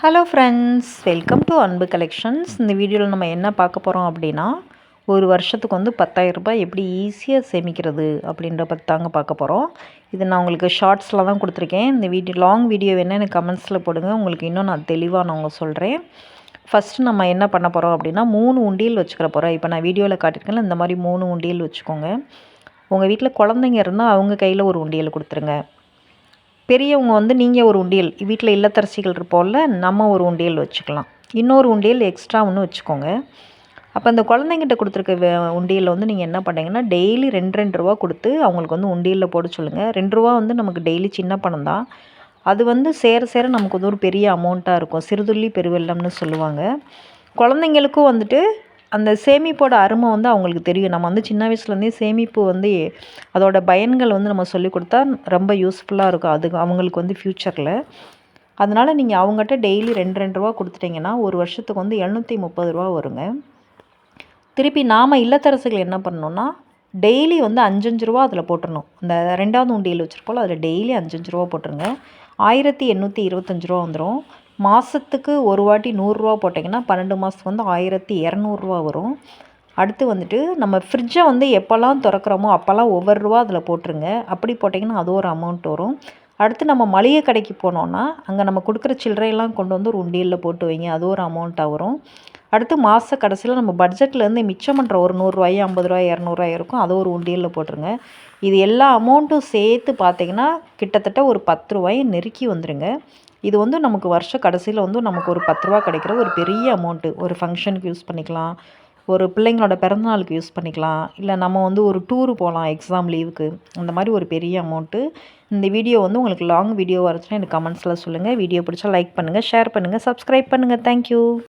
Hello friends, welcome to அன்பு collections. இந்த வீடியோவில் நம்ம என்ன பார்க்க போகிறோம் அப்படின்னா, ஒரு வருஷத்துக்கு வந்து 10,000 ரூபாய் எப்படி ஈஸியாக சேமிக்கிறது அப்படின்ற பற்றி தாங்க பார்க்க போகிறோம். இது நான் உங்களுக்கு ஷார்ட்ஸில் தான் கொடுத்துருக்கேன். இந்த லாங் வீடியோ வேணால் எனக்கு கமெண்ட்ஸில் போடுங்க, உங்களுக்கு இன்னும் நான் தெளிவாக நான் உங்களுக்கு சொல்கிறேன். ஃபஸ்ட்டு நம்ம என்ன பண்ண போகிறோம் அப்படின்னா 3 உண்டியல் வச்சுக்கிற போகிறோம். இப்போ நான் வீடியோவில் காட்டியிருக்கேன்ல, இந்த மாதிரி 3 உண்டியல் வச்சுக்கோங்க. உங்கள் வீட்டில் குழந்தைங்க இருந்தால் அவங்க கையில் ஒரு உண்டியல் கொடுத்துருங்க. பெரியவங்க வந்து நீங்கள் ஒரு உண்டியல், வீட்டில் இல்லத்தரசிகள் இருப்போம்ல, நம்ம ஒரு உண்டியல் வச்சுக்கலாம். இன்னொரு உண்டியல் எக்ஸ்ட்ரா ஒன்று வச்சுக்கோங்க. அப்போ அந்த குழந்தைங்கிட்ட கொடுத்துருக்க உண்டியலில் வந்து நீங்கள் என்ன பண்ணுறீங்கன்னா, டெய்லி 2 ரூபா கொடுத்து அவங்களுக்கு வந்து உண்டியலில் போட சொல்லுங்கள். 2 ரூபா வந்து நமக்கு டெய்லி சின்ன பணம் தான். அது வந்து சேர சேர நமக்கு வந்து ஒரு பெரிய அமௌண்ட்டாக இருக்கும். சிறுதுள்ளி பெருவெள்ளம்னு சொல்லுவாங்க. குழந்தைங்களுக்கும் வந்துட்டு அந்த சேமிப்போட அருமை வந்து அவங்களுக்கு தெரியும். நம்ம வந்து சின்ன வயசுலேருந்தே சேமிப்பு வந்து அதோட பயன்கள் வந்து நம்ம சொல்லிக் கொடுத்தா ரொம்ப யூஸ்ஃபுல்லாக இருக்கும் அது அவங்களுக்கு வந்து ஃப்யூச்சரில். அதனால் நீங்கள் அவங்ககிட்ட டெய்லி 2 ரூபா கொடுத்துட்டிங்கன்னா ஒரு வருஷத்துக்கு வந்து 730 ரூபா வருங்க. திருப்பி நாம் இல்லத்தரசிகள் என்ன பண்ணணுன்னா, டெய்லி வந்து 5 ரூபா அதில் போட்டுடணும். அந்த 2வது உண்டியல் வச்சுருக்கோம்ல, அதில் டெய்லி 5 ரூபா போட்டுருங்க. 1825 ரூபா வந்துடும். மாதத்துக்கு ஒரு வாட்டி 100 ரூபா போட்டிங்கன்னா 12 மாதத்துக்கு வந்து 1200 ரூபா வரும். அடுத்து வந்துட்டு நம்ம ஃப்ரிட்ஜை வந்து எப்போல்லாம் திறக்கிறோமோ அப்போல்லாம் ஒவ்வொரு ரூபா அதில் போட்டுருங்க. அப்படி போட்டிங்கன்னா அது ஒரு அமௌண்ட் வரும். அடுத்து நம்ம மளிகை கடைக்கு போனோன்னா அங்கே நம்ம கொடுக்குற சில்லறையெல்லாம் கொண்டு வந்து ஒரு உண்டியலில் போட்டு வைங்க, அது ஒரு அமௌண்ட்டாக வரும். அடுத்து மாத கடைசியில் நம்ம பட்ஜெட்லேருந்து மிச்சம் பண்ணுற ஒரு 100 ரூபாய் 50 ரூபாய் 200 ரூபாய் இருக்கும், அதை ஒரு உண்டியலில் போட்டுருங்க. இது எல்லா அமௌண்ட்டும் சேர்த்து பார்த்திங்கன்னா கிட்டத்தட்ட ஒரு 10 ரூபாயை நெருக்கி வந்துடுங்க. இது வந்து நமக்கு வருஷ கடைசியில் வந்து நமக்கு ஒரு 10 ரூபா கிடைக்கிற ஒரு பெரிய அமௌண்ட்டு. ஒரு ஃபங்க்ஷனுக்கு யூஸ் பண்ணிக்கலாம், ஒரு பிள்ளைங்களோட பிறந்தநாளுக்கு யூஸ் பண்ணிக்கலாம், இல்லை நம்ம வந்து ஒரு டூரு போகலாம் எக்ஸாம் லீவுக்கு, அந்த மாதிரி ஒரு பெரிய அமௌண்ட்டு. இந்த வீடியோ வந்து உங்களுக்கு லாங் வீடியோவாக இருந்துச்சுன்னா எனக்கு கமெண்ட்ஸில் சொல்லுங்கள். வீடியோ பிடிச்சா லைக் பண்ணுங்கள், ஷேர் பண்ணுங்கள், சப்ஸ்கிரைப் பண்ணுங்கள். தேங்க்யூ.